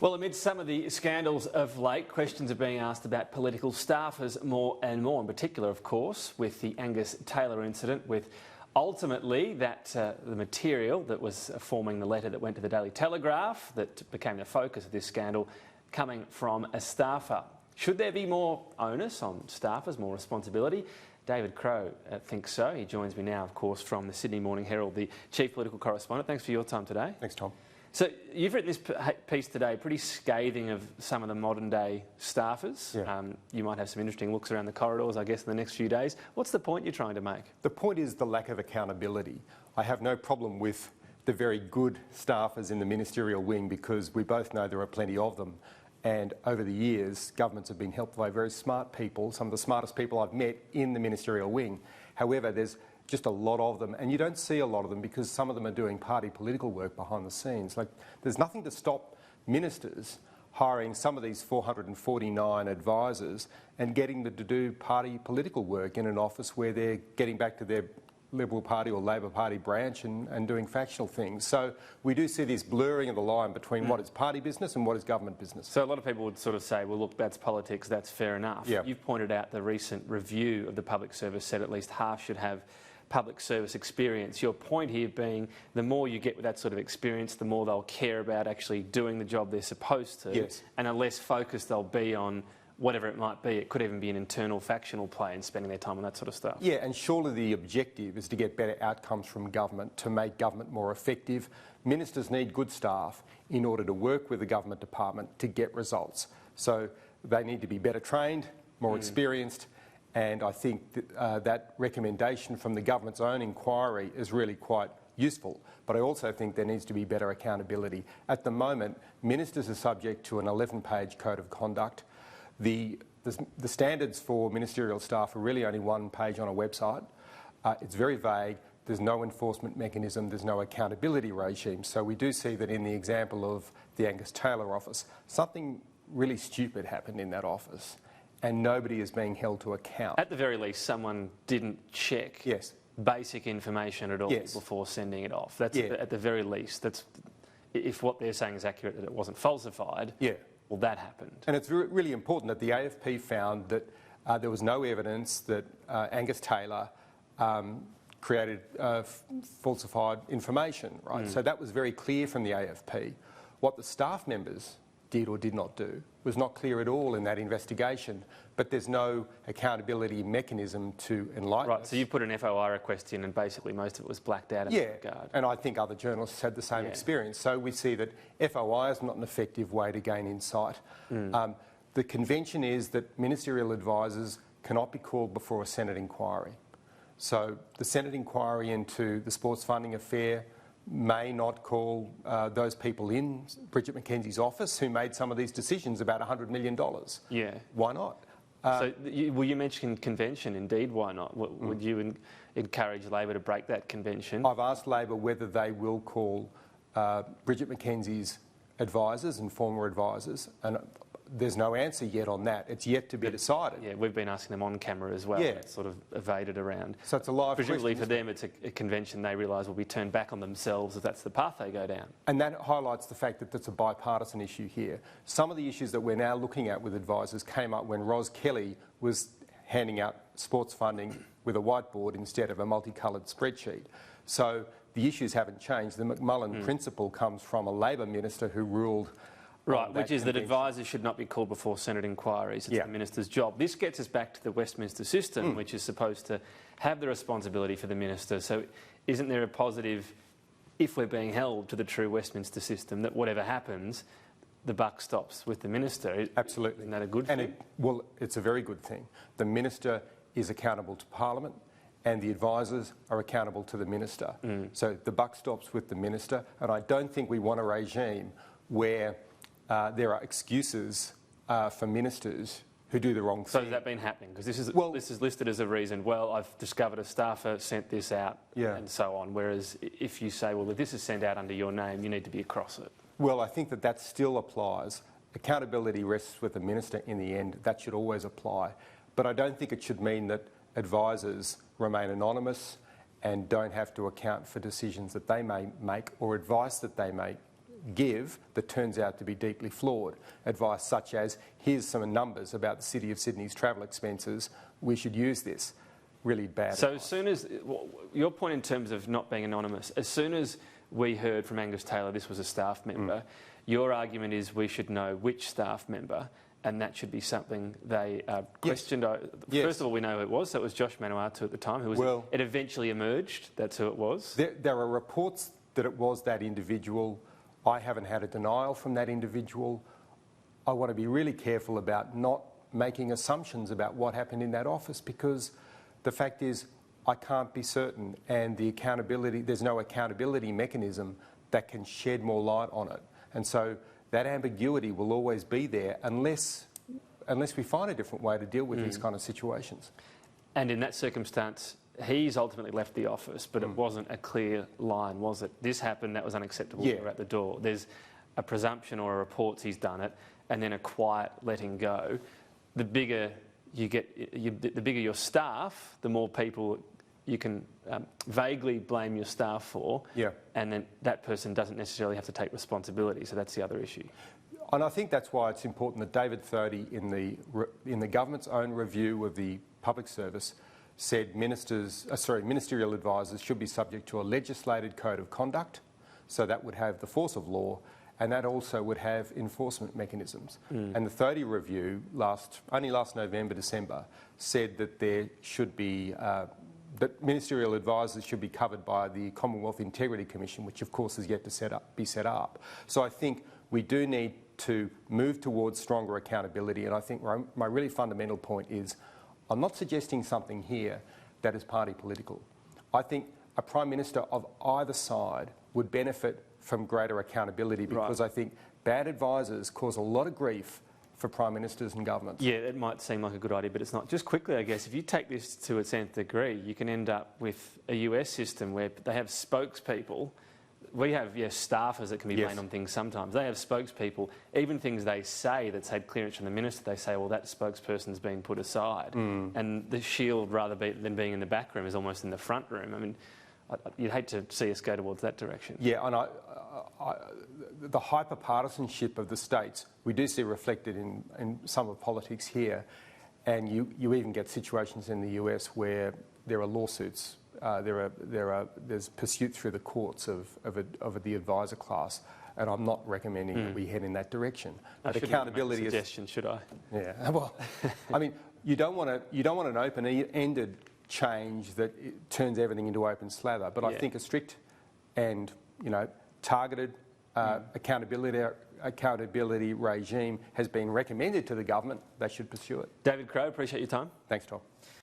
Well, amid some of the scandals of late, questions are being asked about political staffers more and more, in particular, of course, with the Angus Taylor incident, with ultimately the material that was forming the letter that went to the Daily Telegraph that became the focus of this scandal coming from a staffer. Should there be more onus on staffers, more responsibility? David Crowe thinks so. He joins me now, of course, from the Sydney Morning Herald, the chief political correspondent. Thanks for your time today. Thanks, Tom. So you've written this piece today pretty scathing of some of the modern day staffers. Yeah. You might have some interesting looks around the corridors, I guess, in the next few days. What's the point you're trying to make? The point is the lack of accountability. I have no problem with the very good staffers in the ministerial wing because we both know there are plenty of them. And over the years, governments have been helped by very smart people, some of the smartest people I've met in the ministerial wing. However, there's just a lot of them, and you don't see a lot of them because some of them are doing party political work behind the scenes. Like, there's nothing to stop ministers hiring some of these 449 advisors and getting them to do party political work in an office where they're getting back to their Liberal Party or Labor Party branch and doing factional things. So we do see this blurring of the line between what is party business and what is government business. So a lot of people would sort of say, well, look, that's politics, that's fair enough. Yeah. You've pointed out the recent review of the public service said at least half should have public service experience. Your point here being the more you get with that sort of experience, the more they'll care about actually doing the job they're supposed to. Yes. And the less focused they'll be on whatever it might be. It could even be an internal factional play and spending their time on that sort of stuff. Yeah, and surely the objective is to get better outcomes from government, to make government more effective. Ministers need good staff in order to work with the government department to get results. So they need to be better trained, more experienced, and I think that recommendation from the government's own inquiry is really quite useful. But I also think there needs to be better accountability. At the moment, ministers are subject to an 11-page code of conduct. The standards for ministerial staff are really only one page on a website. It's very vague. There's no enforcement mechanism. There's no accountability regime. So we do see that in the example of the Angus Taylor office, something really stupid happened in that office and nobody is being held to account. At the very least, someone didn't check basic information at all before sending it off. That's at the very least. That's if what they're saying is accurate, that it wasn't falsified. Yeah. Well, that happened. And it's really important that the AFP found that there was no evidence that Angus Taylor created falsified information, right? So that was very clear from the AFP. What the staff members did or did not do was not clear at all in that investigation, but there's no accountability mechanism to enlighten Right, us. so you put an FOI request in and basically most of it was blacked out in that regard. And I think other journalists had the same experience. So we see that FOI is not an effective way to gain insight. The convention is that ministerial advisors cannot be called before a Senate inquiry. So the Senate inquiry into the sports funding affair may not call those people in Bridget McKenzie's office who made some of these decisions about $100 million. Yeah. Why not? So you mentioned convention, indeed, why not? Would you encourage Labor to break that convention? I've asked Labor whether they will call Bridget McKenzie's advisors and former advisors, and there's no answer yet on that. It's yet to be decided. Yeah, we've been asking them on camera as well. Yeah. It's sort of evaded around. So it's a live Presumably question, for them it's a convention they realise will be turned back on themselves if that's the path they go down. And that highlights the fact that it's a bipartisan issue here. Some of the issues that we're now looking at with advisors came up when Ros Kelly was handing out sports funding with a whiteboard instead of a multicoloured spreadsheet. So the issues haven't changed. The McMullen principle comes from a Labor minister who ruled Right, which is that advisors should not be called before Senate inquiries. It's the minister's job. This gets us back to the Westminster system, which is supposed to have the responsibility for the minister. So isn't there a positive, if we're being held to the true Westminster system, that whatever happens, the buck stops with the minister? Absolutely. Isn't that a good thing? Well, it's a very good thing. The minister is accountable to Parliament and the advisors are accountable to the minister. So the buck stops with the minister, and I don't think we want a regime where there are excuses for ministers who do the wrong thing. So has that been happening? Because this is listed as a reason. Well, I've discovered a staffer sent this out and so on. Whereas if you say, well, if this is sent out under your name, you need to be across it. Well, I think that still applies. Accountability rests with the minister in the end. That should always apply. But I don't think it should mean that advisors remain anonymous and don't have to account for decisions that they may make or advice that they may give that turns out to be deeply flawed. Advice such as, here's some numbers about the City of Sydney's travel expenses, we should use this. Really bad So advice. as soon as, your point in terms of not being anonymous, as soon as we heard from Angus Taylor this was a staff member, your argument is we should know which staff member, and that should be something they questioned. Yes. First of all, we know who it was. So it was Josh Manawatu at the time. It eventually emerged. That's who it was. There are reports that it was that individual. I haven't had a denial from that individual. I want to be really careful about not making assumptions about what happened in that office, because the fact is I can't be certain, and there's no accountability mechanism that can shed more light on it. And so that ambiguity will always be there unless we find a different way to deal with these kind of situations. And in that circumstance, he's ultimately left the office, but it wasn't a clear line, was it? This happened, that was unacceptable, Yeah. you're at the door. There's a presumption or a report he's done it, and then a quiet letting go. The bigger you get, the bigger your staff, the more people you can vaguely blame your staff for, and then that person doesn't necessarily have to take responsibility. So that's the other issue. And I think that's why it's important that David Thodey, in the government's own review of the public service, said ministerial advisors should be subject to a legislated code of conduct, so that would have the force of law, and that also would have enforcement mechanisms. And the Thodey review only last November, December, said that there should be that ministerial advisors should be covered by the Commonwealth Integrity Commission, which of course is yet to be set up. So I think we do need to move towards stronger accountability, and I think my really fundamental point is I'm not suggesting something here that is party political. I think a Prime Minister of either side would benefit from greater accountability, because I think bad advisors cause a lot of grief for Prime Ministers and governments. Yeah, it might seem like a good idea, but it's not. Just quickly, I guess, if you take this to its nth degree, you can end up with a US system where they have spokespeople. We have staffers that can be blamed on things sometimes. They have spokespeople, even things they say that's had clearance from the minister, they say, well, that spokesperson's been put aside. And the shield, than being in the back room, is almost in the front room. I mean, you'd hate to see us go towards that direction. Yeah, and the hyper-partisanship of the states, we do see reflected in some of politics here, and you even get situations in the US where there are lawsuits, there's pursuit through the courts of the advisor class, and I'm not recommending that we head in that direction. But accountability make a suggestion, should I? Yeah, well, I mean, you don't want an open-ended change that turns everything into open slather, but I think a strict and targeted accountability regime has been recommended to the government. They should pursue it. David Crowe, appreciate your time. Thanks, Tom.